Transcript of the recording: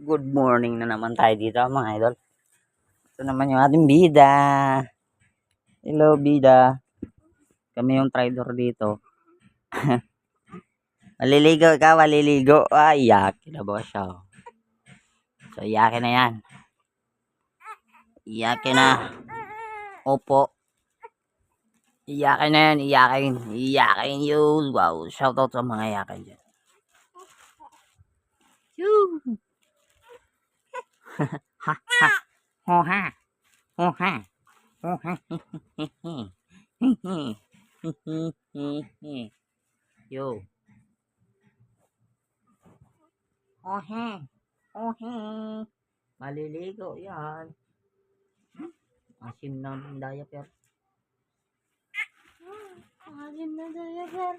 Good morning na naman tayo dito mga idol. Ito naman yung ating bida. Hello bida. Kami yung trader dito. Maliligo ka, maliligo. Ay, iyakin na ba siya? So, iyakin na yan. Iyakin na. Opo. Iyakin na yan, iyakin. Iyakin yun. Wow, shoutout sa mga iyakin dyan. Yun. Ha ha. Ho ha. Ho ha. Ho ha. Yo. Ohe. Ohe. Maliligo yan. Asim na ng diaper. Asim na diaper.